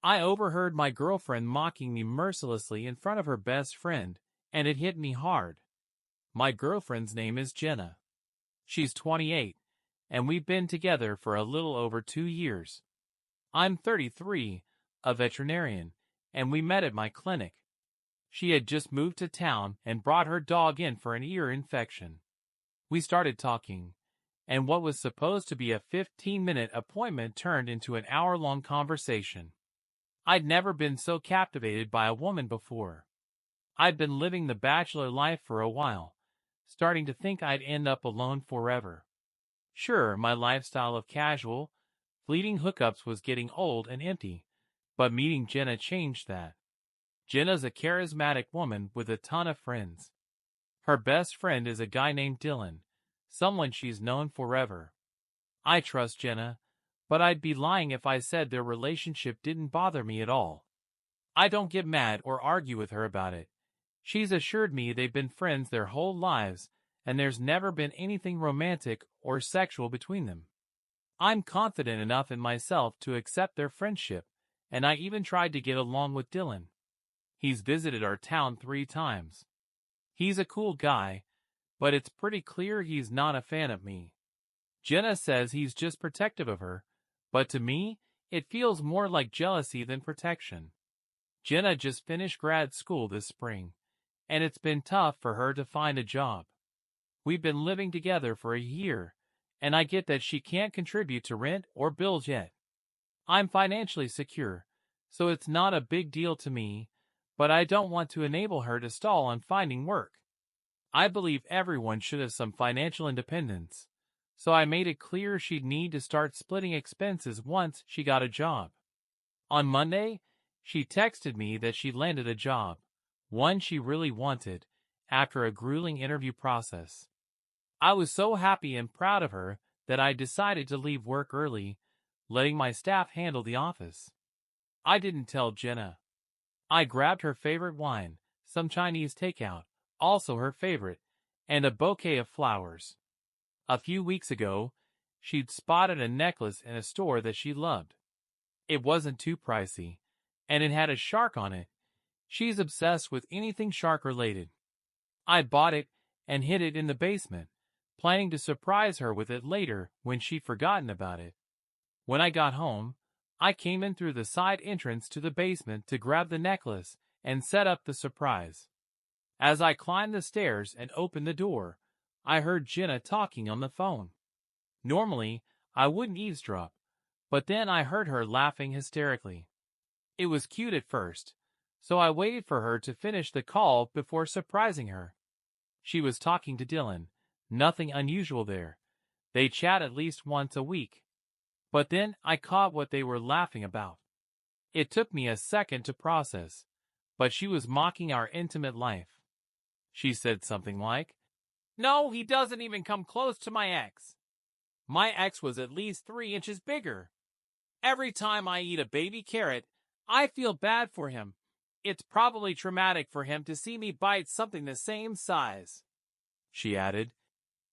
I overheard my girlfriend mocking me mercilessly in front of her best friend, and it hit me hard. My girlfriend's name is Jenna. She's 28, and we've been together for a little over 2 years. I'm 33, a veterinarian, and we met at my clinic. She had just moved to town and brought her dog in for an ear infection. We started talking, and what was supposed to be a 15-minute appointment turned into an hour-long conversation. I'd never been so captivated by a woman before. I'd been living the bachelor life for a while, starting to think I'd end up alone forever. Sure, my lifestyle of casual, fleeting hookups was getting old and empty, but meeting Jenna changed that. Jenna's a charismatic woman with a ton of friends. Her best friend is a guy named Dylan, someone she's known forever. I trust Jenna, but I'd be lying if I said their relationship didn't bother me at all. I don't get mad or argue with her about it. She's assured me they've been friends their whole lives, and there's never been anything romantic or sexual between them. I'm confident enough in myself to accept their friendship, and I even tried to get along with Dylan. He's visited our town 3 times. He's a cool guy, but it's pretty clear he's not a fan of me. Jenna says he's just protective of her, but to me, it feels more like jealousy than protection. Jenna just finished grad school this spring, and it's been tough for her to find a job. We've been living together for a year, and I get that she can't contribute to rent or bills yet. I'm financially secure, so it's not a big deal to me, but I don't want to enable her to stall on finding work. I believe everyone should have some financial independence, so I made it clear she'd need to start splitting expenses once she got a job. On Monday, she texted me that she landed a job, one she really wanted, after a grueling interview process. I was so happy and proud of her that I decided to leave work early, letting my staff handle the office. I didn't tell Jenna. I grabbed her favorite wine, some Chinese takeout, also her favorite, and a bouquet of flowers. A few weeks ago, she'd spotted a necklace in a store that she loved. It wasn't too pricey, and it had a shark on it. She's obsessed with anything shark-related. I bought it and hid it in the basement, planning to surprise her with it later when she'd forgotten about it. When I got home, I came in through the side entrance to the basement to grab the necklace and set up the surprise. As I climbed the stairs and opened the door, I heard Jenna talking on the phone. Normally, I wouldn't eavesdrop, but then I heard her laughing hysterically. It was cute at first, so I waited for her to finish the call before surprising her. She was talking to Dylan, nothing unusual there. They chat at least once a week. But then I caught what they were laughing about. It took me a second to process, but she was mocking our intimate life. She said something like, "No, he doesn't even come close to my ex. My ex was at least 3 inches bigger. Every time I eat a baby carrot, I feel bad for him. It's probably traumatic for him to see me bite something the same size." She added,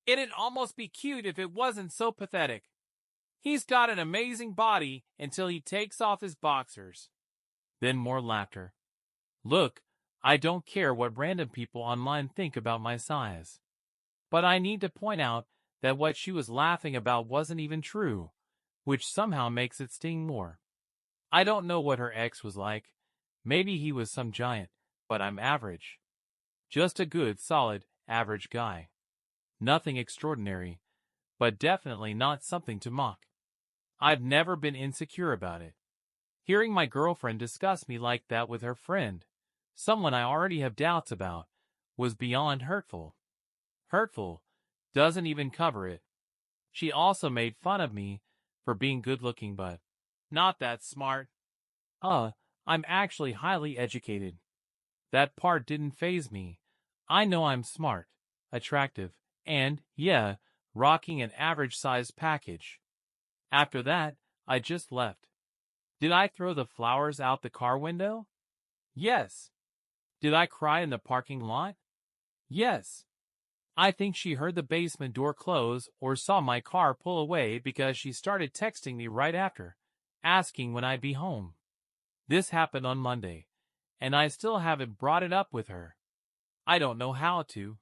"It'd almost be cute if it wasn't so pathetic. He's got an amazing body until he takes off his boxers." Then more laughter. Look, I don't care what random people online think about my size. But I need to point out that what she was laughing about wasn't even true, which somehow makes it sting more. I don't know what her ex was like. Maybe he was some giant, but I'm average. Just a good, solid, average guy. Nothing extraordinary, but definitely not something to mock. I've never been insecure about it. Hearing my girlfriend discuss me like that with her friend, someone I already have doubts about, was beyond hurtful. Hurtful doesn't even cover it. She also made fun of me for being good-looking but not that smart. I'm actually highly educated. That part didn't faze me. I know I'm smart, attractive, and, yeah, rocking an average-sized package. After that, I just left. Did I throw the flowers out the car window? Yes. Did I cry in the parking lot? Yes. I think she heard the basement door close or saw my car pull away because she started texting me right after, asking when I'd be home. This happened on Monday, and I still haven't brought it up with her. I don't know how to.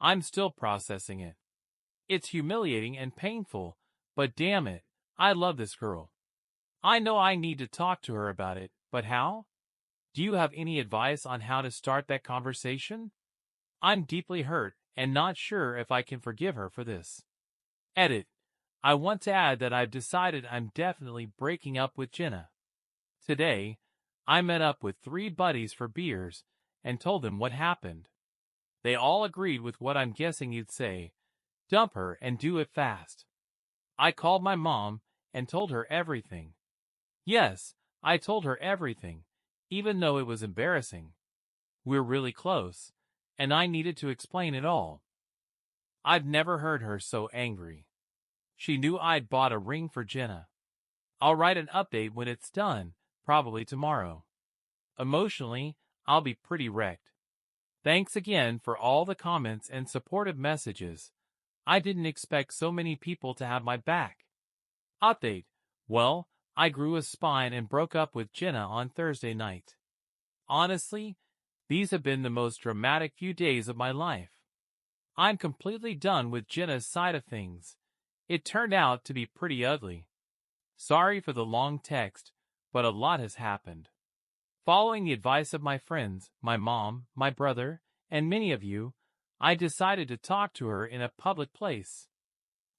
I'm still processing it. It's humiliating and painful, but damn it, I love this girl. I know I need to talk to her about it, but how? Do you have any advice on how to start that conversation? I'm deeply hurt and not sure if I can forgive her for this. Edit. I want to add that I've decided I'm definitely breaking up with Jenna. Today, I met up with 3 buddies for beers and told them what happened. They all agreed with what I'm guessing you'd say. Dump her and do it fast. I called my mom and told her everything. Yes, I told her everything, even though it was embarrassing. We're really close, and I needed to explain it all. I've never heard her so angry. She knew I'd bought a ring for Jenna. I'll write an update when it's done, probably tomorrow. Emotionally, I'll be pretty wrecked. Thanks again for all the comments and supportive messages. I didn't expect so many people to have my back. Update. Well, I grew a spine and broke up with Jenna on Thursday night. Honestly, these have been the most dramatic few days of my life. I'm completely done with Jenna's side of things. It turned out to be pretty ugly. Sorry for the long text, but a lot has happened. Following the advice of my friends, my mom, my brother, and many of you, I decided to talk to her in a public place.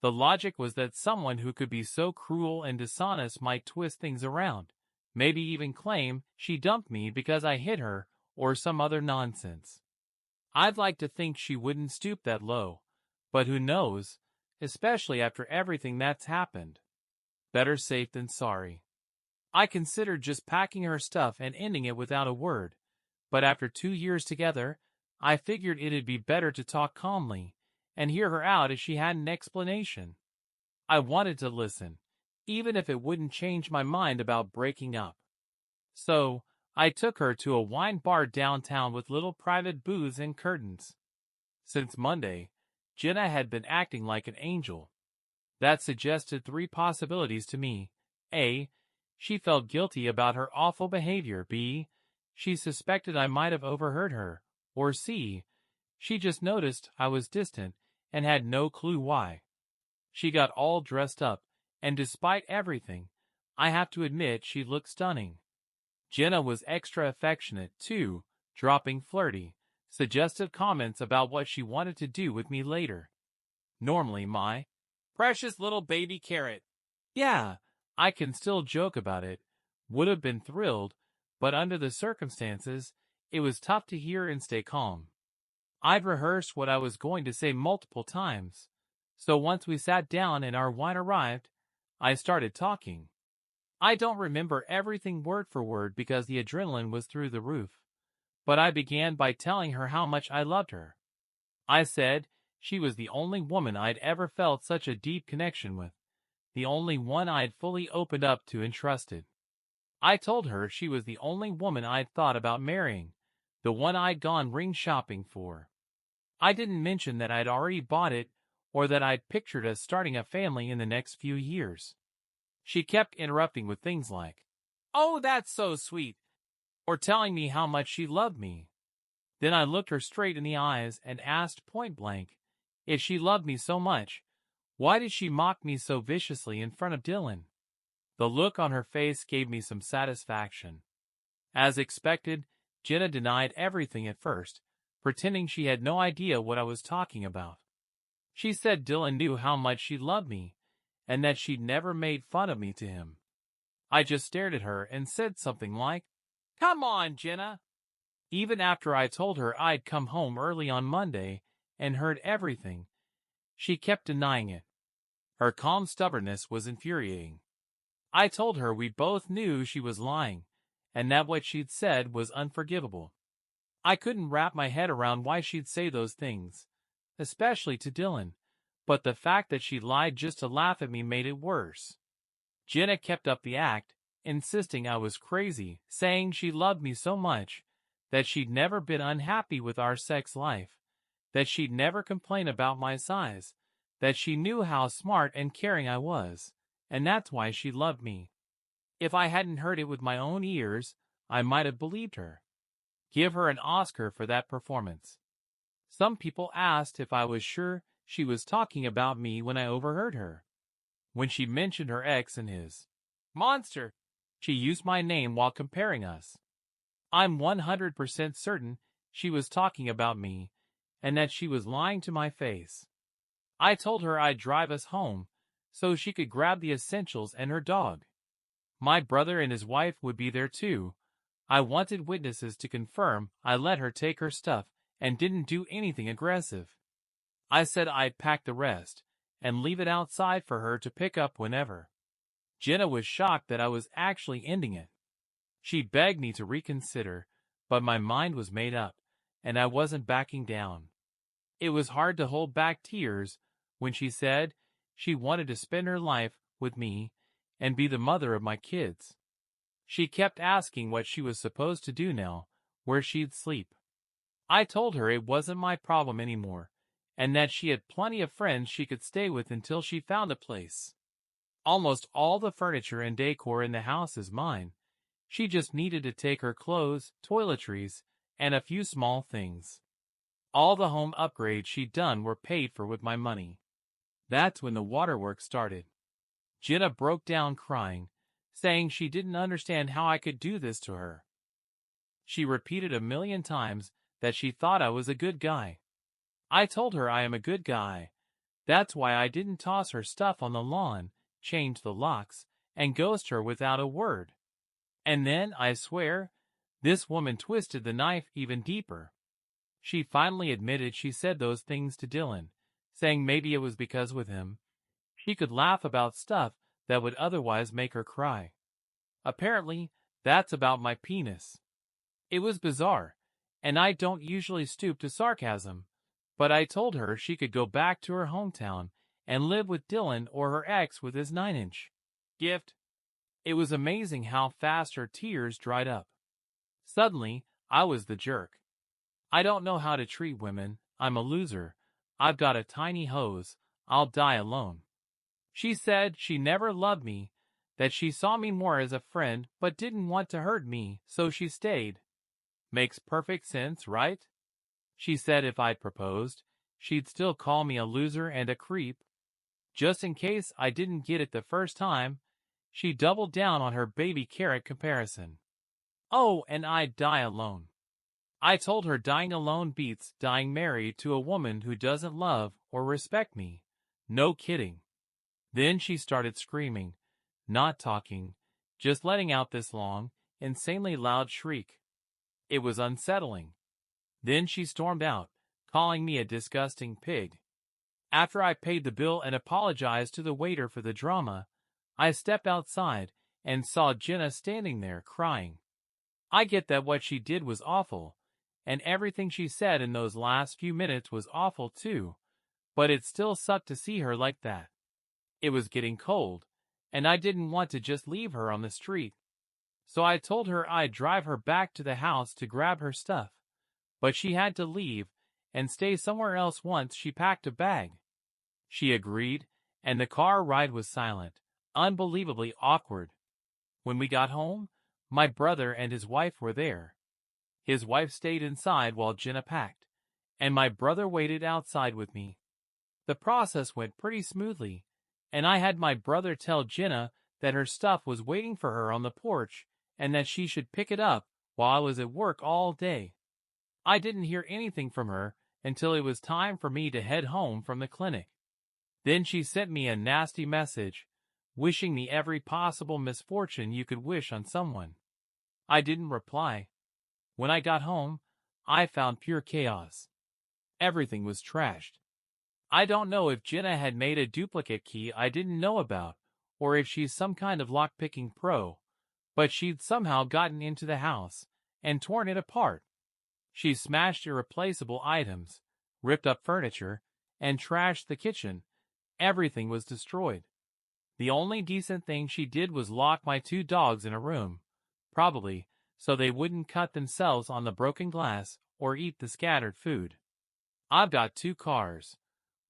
The logic was that someone who could be so cruel and dishonest might twist things around, maybe even claim she dumped me because I hit her or some other nonsense. I'd like to think she wouldn't stoop that low, but who knows, especially after everything that's happened. Better safe than sorry. I considered just packing her stuff and ending it without a word, but after 2 years together, I figured it'd be better to talk calmly and hear her out if she had an explanation. I wanted to listen, even if it wouldn't change my mind about breaking up. So, I took her to a wine bar downtown with little private booths and curtains. Since Monday, Jenna had been acting like an angel. That suggested 3 possibilities to me. A. She felt guilty about her awful behavior. B. She suspected I might have overheard her. Or C. She just noticed I was distant and had no clue why. She got all dressed up, and despite everything, I have to admit she looked stunning. Jenna was extra affectionate, too, dropping flirty, suggestive comments about what she wanted to do with me later. Normally my precious little baby carrot. Yeah, I can still joke about it. Would have been thrilled, but under the circumstances, it was tough to hear and stay calm. I'd rehearsed what I was going to say multiple times, so once we sat down and our wine arrived, I started talking. I don't remember everything word for word because the adrenaline was through the roof, but I began by telling her how much I loved her. I said she was the only woman I'd ever felt such a deep connection with, the only one I'd fully opened up to and trusted. I told her she was the only woman I'd thought about marrying, the one I'd gone ring shopping for. I didn't mention that I'd already bought it or that I'd pictured us starting a family in the next few years. She kept interrupting with things like, "Oh, that's so sweet," or telling me how much she loved me. Then I looked her straight in the eyes and asked point blank, if she loved me so much, why did she mock me so viciously in front of Dylan? The look on her face gave me some satisfaction. As expected, Jenna denied everything at first, pretending she had no idea what I was talking about. She said Dylan knew how much she loved me, and that she'd never made fun of me to him. I just stared at her and said something like, "Come on, Jenna." Even after I told her I'd come home early on Monday and heard everything, she kept denying it. Her calm stubbornness was infuriating. I told her we both knew she was lying, and that what she'd said was unforgivable. I couldn't wrap my head around why she'd say those things, especially to Dylan, but the fact that she lied just to laugh at me made it worse. Jenna kept up the act, insisting I was crazy, saying she loved me so much, that she'd never been unhappy with our sex life, that she'd never complain about my size, that she knew how smart and caring I was, and that's why she loved me. If I hadn't heard it with my own ears, I might have believed her. Give her an Oscar for that performance. Some people asked if I was sure she was talking about me when I overheard her. When she mentioned her ex and his monster, she used my name while comparing us. I'm 100% certain she was talking about me, and that she was lying to my face. I told her I'd drive us home, so she could grab the essentials and her dog. My brother and his wife would be there too. I wanted witnesses to confirm I let her take her stuff and didn't do anything aggressive. I said I'd pack the rest and leave it outside for her to pick up whenever. Jenna was shocked that I was actually ending it. She begged me to reconsider, but my mind was made up, and I wasn't backing down. It was hard to hold back tears when she said she wanted to spend her life with me and be the mother of my kids. She kept asking what she was supposed to do now, where she'd sleep. I told her it wasn't my problem anymore, and that she had plenty of friends she could stay with until she found a place. Almost all the furniture and decor in the house is mine. She just needed to take her clothes, toiletries, and a few small things. All the home upgrades she'd done were paid for with my money. That's when the waterworks started. Jenna broke down crying, saying she didn't understand how I could do this to her. She repeated 1,000,000 times that she thought I was a good guy. I told her I am a good guy. That's why I didn't toss her stuff on the lawn, change the locks, and ghost her without a word. And then, I swear, this woman twisted the knife even deeper. She finally admitted she said those things to Dylan, saying maybe it was because with him, she could laugh about stuff that would otherwise make her cry. Apparently, that's about my penis. It was bizarre, and I don't usually stoop to sarcasm, but I told her she could go back to her hometown and live with Dylan or her ex with his 9-inch gift. It was amazing how fast her tears dried up. Suddenly, I was the jerk. I don't know how to treat women. I'm a loser. I've got a tiny hose. I'll die alone. She said she never loved me, that she saw me more as a friend but didn't want to hurt me, so she stayed. Makes perfect sense, right? She said if I'd proposed, she'd still call me a loser and a creep. Just in case I didn't get it the first time, she doubled down on her baby carrot comparison. Oh, and I'd die alone. I told her dying alone beats dying married to a woman who doesn't love or respect me. No kidding. Then she started screaming, not talking, just letting out this long, insanely loud shriek. It was unsettling. Then she stormed out, calling me a disgusting pig. After I paid the bill and apologized to the waiter for the drama, I stepped outside and saw Jenna standing there crying. I get that what she did was awful, and everything she said in those last few minutes was awful too, but it still sucked to see her like that. It was getting cold, and I didn't want to just leave her on the street. So I told her I'd drive her back to the house to grab her stuff, but she had to leave and stay somewhere else once she packed a bag. She agreed, and the car ride was silent, unbelievably awkward. When we got home, my brother and his wife were there. His wife stayed inside while Jenna packed, and my brother waited outside with me. The process went pretty smoothly, and I had my brother tell Jenna that her stuff was waiting for her on the porch and that she should pick it up while I was at work all day. I didn't hear anything from her until it was time for me to head home from the clinic. Then she sent me a nasty message, wishing me every possible misfortune you could wish on someone. I didn't reply. When I got home, I found pure chaos. Everything was trashed. I don't know if Jenna had made a duplicate key I didn't know about, or if she's some kind of lock-picking pro, but she'd somehow gotten into the house and torn it apart. She smashed irreplaceable items, ripped up furniture, and trashed the kitchen. Everything was destroyed. The only decent thing she did was lock my 2 dogs in a room, probably so they wouldn't cut themselves on the broken glass or eat the scattered food. I've got 2 cars,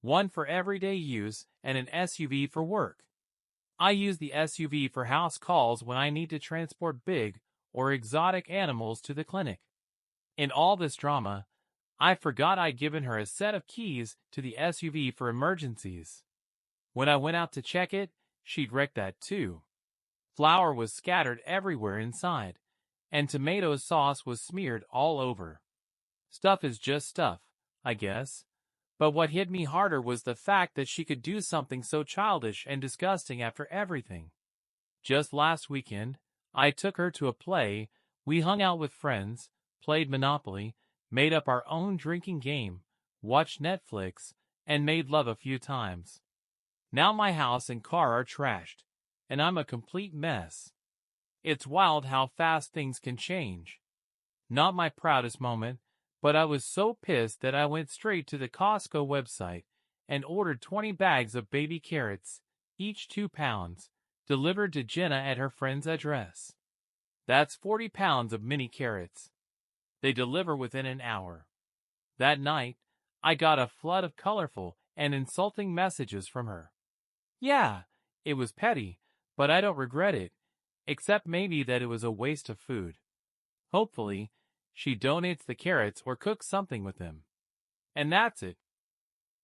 one for everyday use and an SUV for work. I use the SUV for house calls when I need to transport big or exotic animals to the clinic. In all this drama, I forgot I'd given her a set of keys to the SUV for emergencies. When I went out to check it, she'd wrecked that too. Flour was scattered everywhere inside, and tomato sauce was smeared all over. Stuff is just stuff, I guess. But what hit me harder was the fact that she could do something so childish and disgusting after everything. Just last weekend, I took her to a play, we hung out with friends, played Monopoly, made up our own drinking game, watched Netflix, and made love a few times. Now my house and car are trashed, and I'm a complete mess. It's wild how fast things can change. Not my proudest moment, but I was so pissed that I went straight to the Costco website and ordered 20 bags of baby carrots, each 2 pounds, delivered to Jenna at her friend's address. That's 40 pounds of mini carrots. They deliver within an hour. That night, I got a flood of colorful and insulting messages from her. Yeah, it was petty, but I don't regret it, except maybe that it was a waste of food. Hopefully, she donates the carrots or cooks something with them. And that's it.